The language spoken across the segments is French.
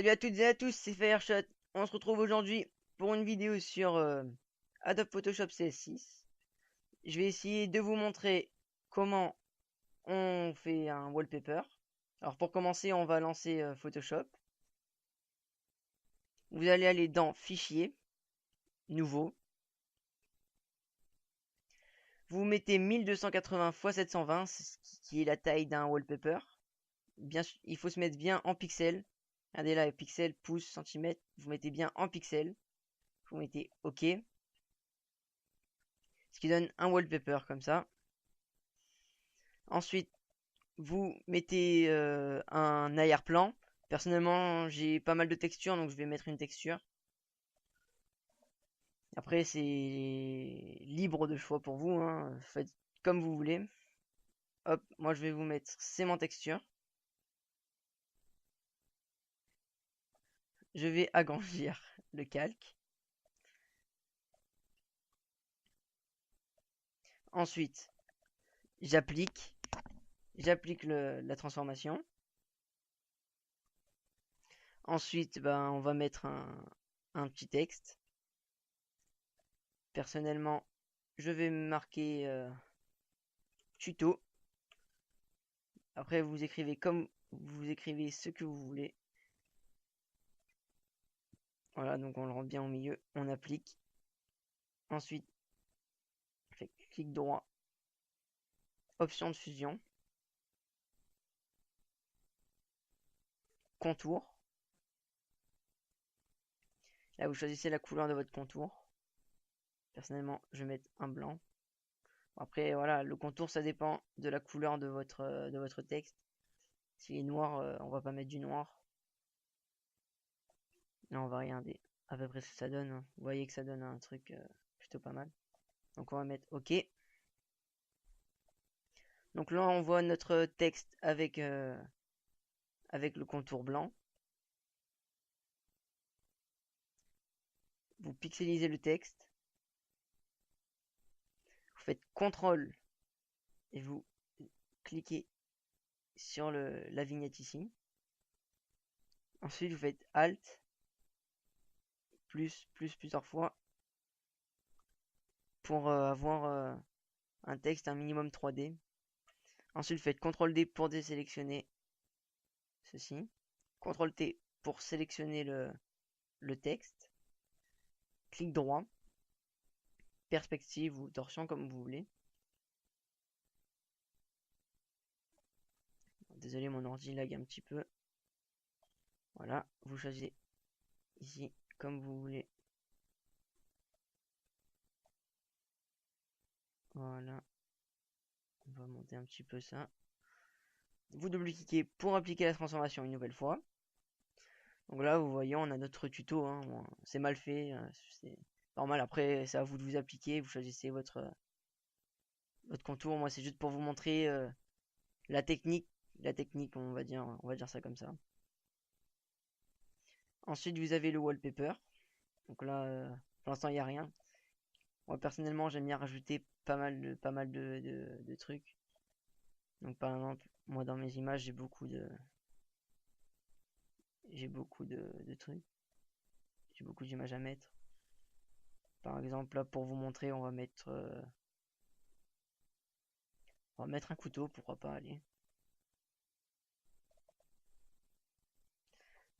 Salut à toutes et à tous, c'est Fireshot. On se retrouve aujourd'hui pour une vidéo sur Adobe Photoshop CS6. Je vais essayer de vous montrer comment on fait un wallpaper. Alors pour commencer, on va lancer Photoshop. Vous allez aller dans Fichier, Nouveau. Vous mettez 1280 x 720, qui est la taille d'un wallpaper. Bien sûr, il faut se mettre bien en pixels. Regardez là, pixels, pouces, centimètres. Vous mettez bien en pixels. Vous mettez OK. Ce qui donne un wallpaper comme ça. Ensuite, vous mettez un arrière-plan. Personnellement, j'ai pas mal de textures, donc je vais mettre une texture. Après, c'est libre de choix pour vous, hein. Faites comme vous voulez. Hop, moi je vais vous mettre c'est texture. Je vais agrandir le calque. Ensuite, j'applique. J'applique la transformation. Ensuite, ben, on va mettre un petit texte. Personnellement, je vais marquer tuto. Après, vous écrivez comme vous écrivez ce que vous voulez. Voilà, donc on le rend bien au milieu. On applique. Ensuite, on fait clic droit, option de fusion, contour. Là, vous choisissez la couleur de votre contour. Personnellement, je vais mettre un blanc. Après, voilà, le contour, ça dépend de la couleur de votre texte. S'il est noir, on va pas mettre du noir. Là, on va regarder à peu près ce que ça donne, hein. Vous voyez que ça donne un truc plutôt pas mal. Donc, on va mettre OK. Donc là, on voit notre texte avec le contour blanc. Vous pixelisez le texte. Vous faites CTRL et vous cliquez sur la vignette ici. Ensuite, vous faites Alt, plusieurs fois pour avoir un texte un minimum 3D. Ensuite, vous faites CTRL D pour désélectionner ceci. CTRL T pour sélectionner le texte. Clic droit, perspective ou torsion comme vous voulez. Désolé, mon ordi lag un petit peu. Voilà, vous choisissez ici comme vous voulez. Voilà, on va monter un petit peu ça. Vous double-cliquez pour appliquer la transformation une nouvelle fois. Donc là, vous voyez, on a notre tuto, hein. Bon, c'est mal fait, c'est normal. Après, c'est à vous de vous appliquer. Vous choisissez votre contour. Moi, c'est juste pour vous montrer la technique. La technique, on va dire ça comme ça. Ensuite, vous avez le wallpaper. Donc là, pour l'instant, il n'y a rien. Moi, personnellement, j'aime bien rajouter pas mal de trucs. Donc, par exemple, moi, dans mes images, j'ai beaucoup de trucs. J'ai beaucoup d'images à mettre. Par exemple, là, pour vous montrer, on va mettre un couteau, pourquoi pas, aller.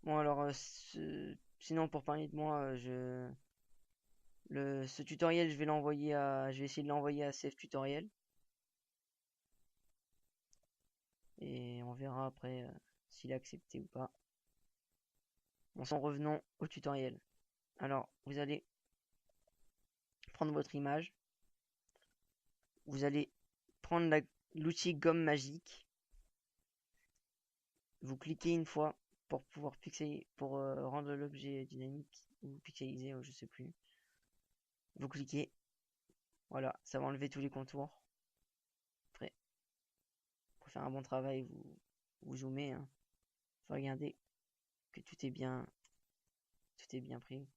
Bon, alors, sinon, pour parler de moi, ce tutoriel, je vais essayer de l'envoyer à Save Tutoriel. Et on verra après s'il a accepté ou pas. Bon, s'en revenons au tutoriel. Alors, vous allez prendre votre image. Vous allez prendre l'outil gomme magique. Vous cliquez une fois pour pouvoir pixeler, pour rendre l'objet dynamique ou pixelisé, je sais plus. Vous cliquez, voilà, ça va enlever tous les contours. Après, pour faire un bon travail, vous zoomez, hein. Faut regarder que tout est bien pris.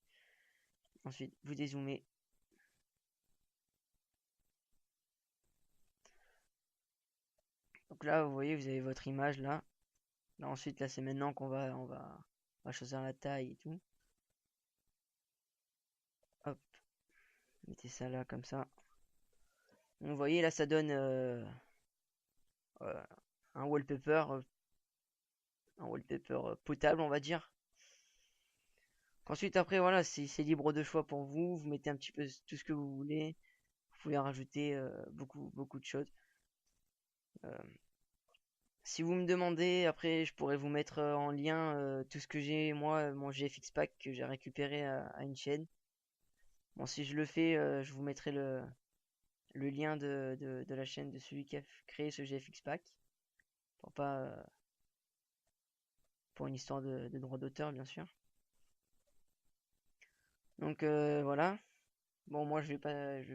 Ensuite, vous dézoomez. Donc là, vous voyez, vous avez votre image là. Là ensuite, là, c'est maintenant qu'on va va choisir la taille et tout. Hop, mettez ça là comme ça. Donc, vous voyez là, ça donne euh, un wallpaper, potable, on va dire. Ensuite, après, voilà, c'est libre de choix pour vous. Vous mettez un petit peu tout ce que vous voulez. Vous pouvez rajouter beaucoup de choses. Euh, Si vous me demandez, après, je pourrais vous mettre en lien tout ce que j'ai, moi, mon GFX Pack que j'ai récupéré à une chaîne. Bon, si je le fais, je vous mettrai le lien de la chaîne de celui qui a créé ce GFX Pack. Pour pas, pour une histoire de droit d'auteur, bien sûr. Donc voilà. Bon, moi, je vais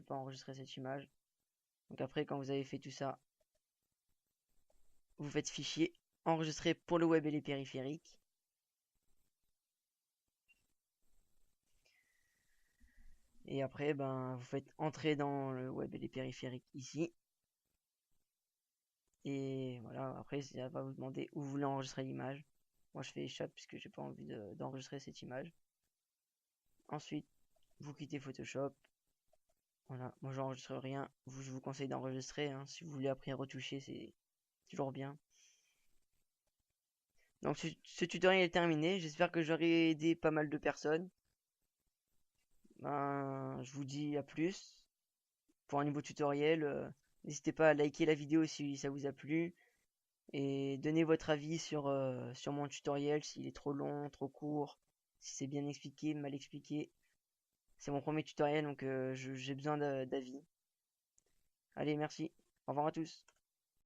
pas enregistrer cette image. Donc après, quand vous avez fait tout ça, vous faites fichier, enregistrer pour le web et les périphériques. Et après, ben, vous faites entrer dans le web et les périphériques ici. Et voilà, après, ça va vous demander où vous voulez enregistrer l'image. Moi, je fais échappe puisque j'ai pas envie d'enregistrer cette image. Ensuite, vous quittez Photoshop. Voilà, moi, j'enregistre rien. Je vous conseille d'enregistrer, hein. Si vous voulez après retoucher, c'est toujours bien. Donc, ce tutoriel est terminé. J'espère que j'aurai aidé pas mal de personnes. Ben, je vous dis à plus pour un nouveau tutoriel. N'hésitez pas à liker la vidéo si ça vous a plu. Et donnez votre avis sur mon tutoriel, s'il est trop long, trop court, si c'est bien expliqué, mal expliqué. C'est mon premier tutoriel, donc j'ai besoin d'avis. Allez, merci. Au revoir à tous.